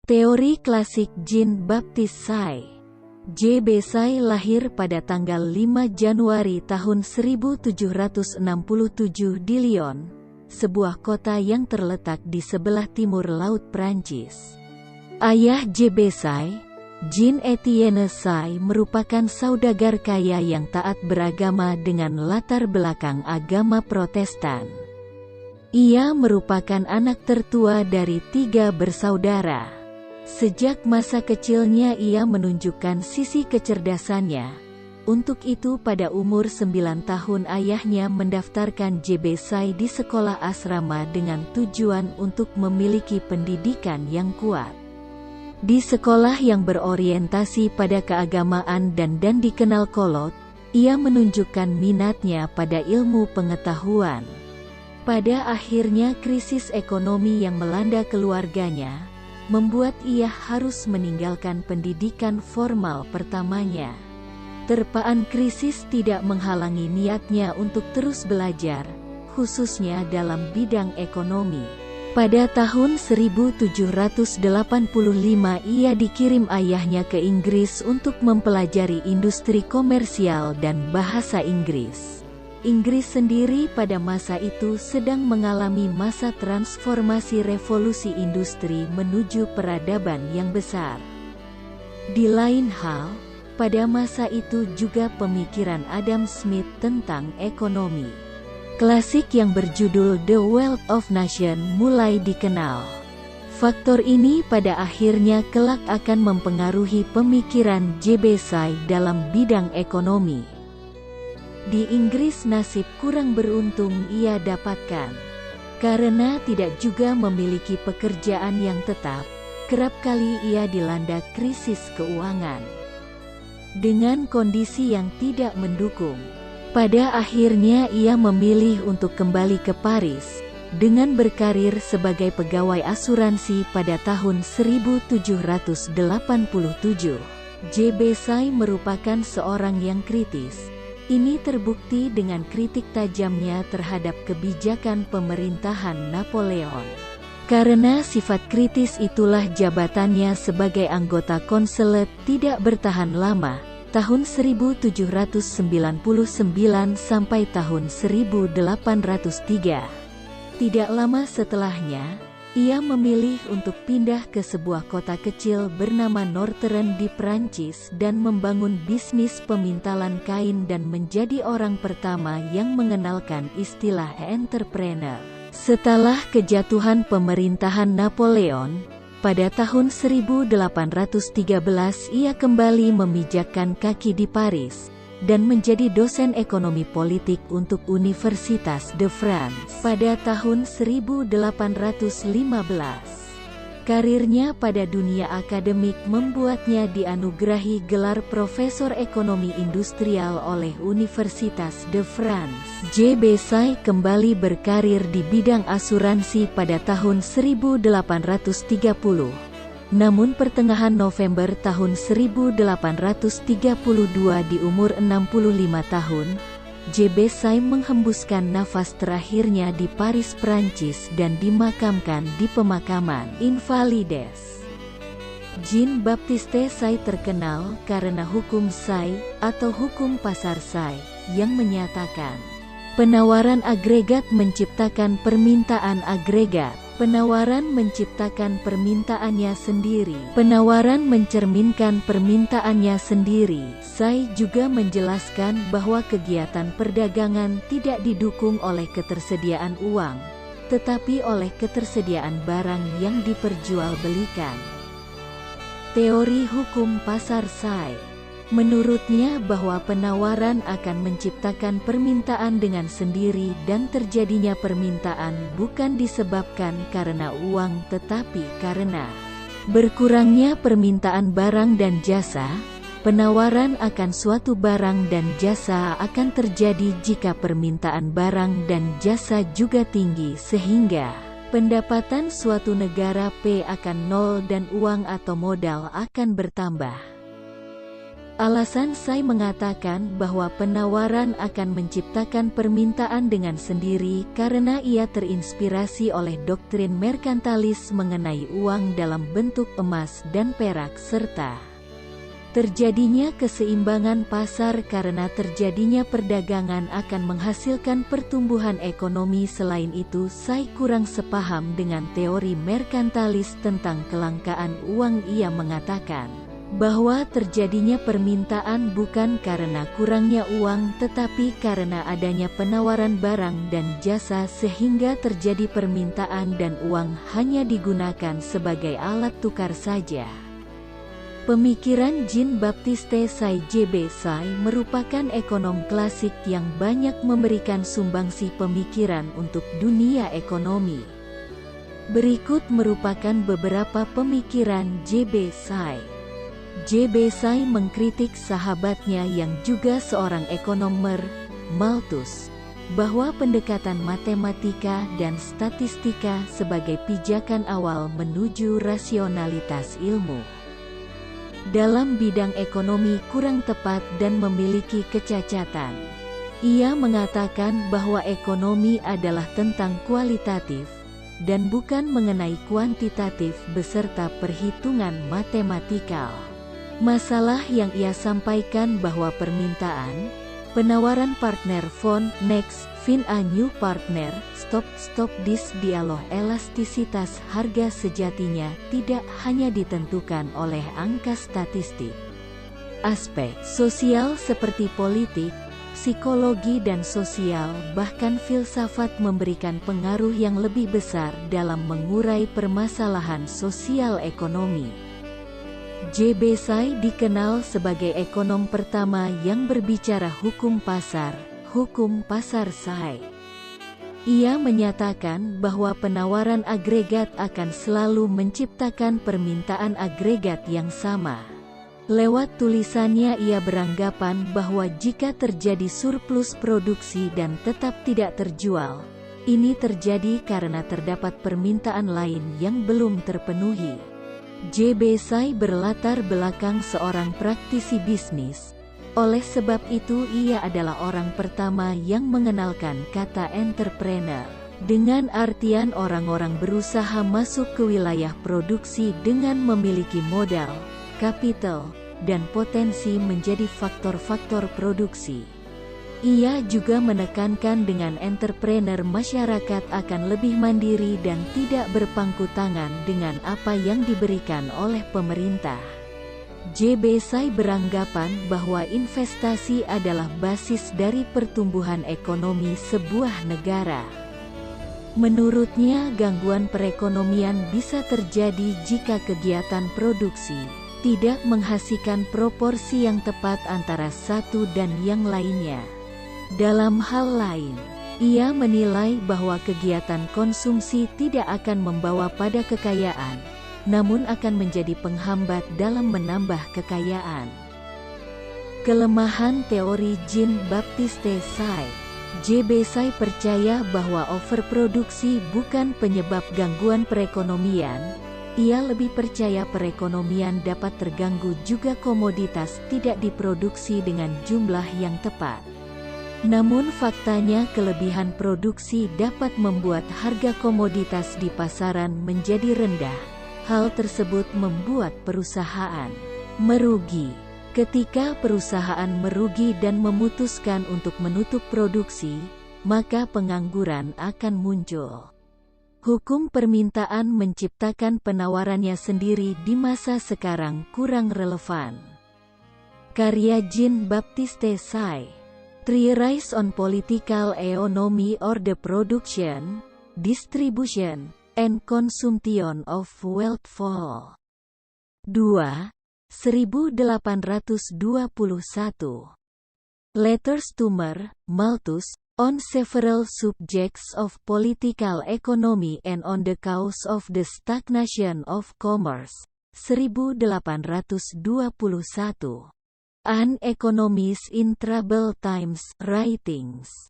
Teori klasik Jean-Baptiste Say. J.B. Say lahir pada tanggal 5 Januari tahun 1767 di Lyon, sebuah kota yang terletak di sebelah timur laut Prancis. Ayah J.B. Say, Jean-Étienne Say, merupakan saudagar kaya yang taat beragama dengan latar belakang agama Protestan. Ia merupakan anak tertua dari 3 bersaudara. Sejak masa kecilnya ia menunjukkan sisi kecerdasannya. Untuk itu pada umur 9 tahun ayahnya mendaftarkan J.B. Say di sekolah asrama dengan tujuan untuk memiliki pendidikan yang kuat. Di sekolah yang berorientasi pada keagamaan dan dikenal kolot, ia menunjukkan minatnya pada ilmu pengetahuan. Pada akhirnya krisis ekonomi yang melanda keluarganya membuat ia harus meninggalkan pendidikan formal pertamanya. Terpaan krisis tidak menghalangi niatnya untuk terus belajar, khususnya dalam bidang ekonomi. Pada tahun 1785 ia dikirim ayahnya ke Inggris untuk mempelajari industri komersial dan bahasa Inggris. Inggris sendiri pada masa itu sedang mengalami masa transformasi revolusi industri menuju peradaban yang besar. Di lain hal, pada masa itu juga pemikiran Adam Smith tentang ekonomi klasik yang berjudul The Wealth of Nations mulai dikenal. Faktor ini pada akhirnya kelak akan mempengaruhi pemikiran J.B. Say dalam bidang ekonomi. Di Inggris nasib kurang beruntung ia dapatkan. Karena tidak juga memiliki pekerjaan yang tetap, kerap kali ia dilanda krisis keuangan. Dengan kondisi yang tidak mendukung, pada akhirnya ia memilih untuk kembali ke Paris, dengan berkarir sebagai pegawai asuransi pada tahun 1787. J.B. Say merupakan seorang yang kritis. Ini terbukti dengan kritik tajamnya terhadap kebijakan pemerintahan Napoleon. Karena sifat kritis itulah jabatannya sebagai anggota konselet tidak bertahan lama, tahun 1799 sampai tahun 1803. Tidak lama setelahnya, ia memilih untuk pindah ke sebuah kota kecil bernama Norteren di Prancis dan membangun bisnis pemintalan kain dan menjadi orang pertama yang mengenalkan istilah entrepreneur. Setelah kejatuhan pemerintahan Napoleon, pada tahun 1813 ia kembali memijakkan kaki di Paris dan menjadi dosen ekonomi politik untuk Universitas de France pada tahun 1815. Karirnya pada dunia akademik membuatnya dianugerahi gelar Profesor Ekonomi Industrial oleh Universitas de France. J.B. Say kembali berkarir di bidang asuransi pada tahun 1830. Namun pertengahan November tahun 1832 di umur 65 tahun, J.B. Say menghembuskan nafas terakhirnya di Paris, Prancis dan dimakamkan di pemakaman Invalides. Jean-Baptiste Say terkenal karena hukum Say atau hukum pasar Say yang menyatakan penawaran agregat menciptakan permintaan agregat. Penawaran menciptakan permintaannya sendiri. Penawaran mencerminkan permintaannya sendiri. Say juga menjelaskan bahwa kegiatan perdagangan tidak didukung oleh ketersediaan uang, tetapi oleh ketersediaan barang yang diperjualbelikan. Teori hukum pasar Say. Menurutnya bahwa penawaran akan menciptakan permintaan dengan sendiri dan terjadinya permintaan bukan disebabkan karena uang tetapi karena berkurangnya permintaan barang dan jasa. Penawaran akan suatu barang dan jasa akan terjadi jika permintaan barang dan jasa juga tinggi sehingga pendapatan suatu negara P akan nol dan uang atau modal akan bertambah. Alasan Tsai mengatakan bahwa penawaran akan menciptakan permintaan dengan sendiri karena ia terinspirasi oleh doktrin merkantilis mengenai uang dalam bentuk emas dan perak serta terjadinya keseimbangan pasar karena terjadinya perdagangan akan menghasilkan pertumbuhan ekonomi. Selain itu, Tsai kurang sepaham dengan teori merkantilis tentang kelangkaan uang. Ia mengatakan bahwa terjadinya permintaan bukan karena kurangnya uang tetapi karena adanya penawaran barang dan jasa sehingga terjadi permintaan dan uang hanya digunakan sebagai alat tukar saja. Pemikiran Jean-Baptiste Tsai (J.B. Tsai) merupakan ekonom klasik yang banyak memberikan sumbangsi pemikiran untuk dunia ekonomi. Berikut merupakan beberapa pemikiran J.B. Tsai. J.B. Tsai mengkritik sahabatnya yang juga seorang ekonomer, Malthus, bahwa pendekatan matematika dan statistika sebagai pijakan awal menuju rasionalitas ilmu dalam bidang ekonomi kurang tepat dan memiliki kecacatan. Ia mengatakan bahwa ekonomi adalah tentang kualitatif, dan bukan mengenai kuantitatif beserta perhitungan matematikal. Masalah yang ia sampaikan bahwa permintaan, penawaran partner phone, next, find a new partner, stop this dialog, elastisitas harga sejatinya tidak hanya ditentukan oleh angka statistik. Aspek sosial seperti politik, psikologi dan sosial bahkan filsafat memberikan pengaruh yang lebih besar dalam mengurai permasalahan sosial ekonomi. J.B. Tsai dikenal sebagai ekonom pertama yang berbicara hukum pasar Tsai. Ia menyatakan bahwa penawaran agregat akan selalu menciptakan permintaan agregat yang sama. Lewat tulisannya ia beranggapan bahwa jika terjadi surplus produksi dan tetap tidak terjual, ini terjadi karena terdapat permintaan lain yang belum terpenuhi. J.B. Tsai berlatar belakang seorang praktisi bisnis. Oleh sebab itu ia adalah orang pertama yang mengenalkan kata entrepreneur, dengan artian orang-orang berusaha masuk ke wilayah produksi dengan memiliki modal, kapital, dan potensi menjadi faktor-faktor produksi. Ia juga menekankan dengan entrepreneur masyarakat akan lebih mandiri dan tidak berpangku tangan dengan apa yang diberikan oleh pemerintah. J.B. Tsai beranggapan bahwa investasi adalah basis dari pertumbuhan ekonomi sebuah negara. Menurutnya, gangguan perekonomian bisa terjadi jika kegiatan produksi tidak menghasilkan proporsi yang tepat antara satu dan yang lainnya. Dalam hal lain, ia menilai bahwa kegiatan konsumsi tidak akan membawa pada kekayaan, namun akan menjadi penghambat dalam menambah kekayaan. Kelemahan teori Jean-Baptiste Tsai. J.B. Tsai percaya bahwa overproduksi bukan penyebab gangguan perekonomian. Ia lebih percaya perekonomian dapat terganggu juga komoditas tidak diproduksi dengan jumlah yang tepat. Namun faktanya kelebihan produksi dapat membuat harga komoditas di pasaran menjadi rendah. Hal tersebut membuat perusahaan merugi. Ketika perusahaan merugi dan memutuskan untuk menutup produksi, maka pengangguran akan muncul. Hukum permintaan menciptakan penawarannya sendiri di masa sekarang kurang relevan. Karya Jean-Baptiste Tsai. Theories on Political Economy or the Production, Distribution, and Consumption of Wealth Vol. 2, 1821. Letters to Malthus, on several subjects of political economy and on the cause of the stagnation of commerce, 1821. An Economist in Troubled Times, Writings.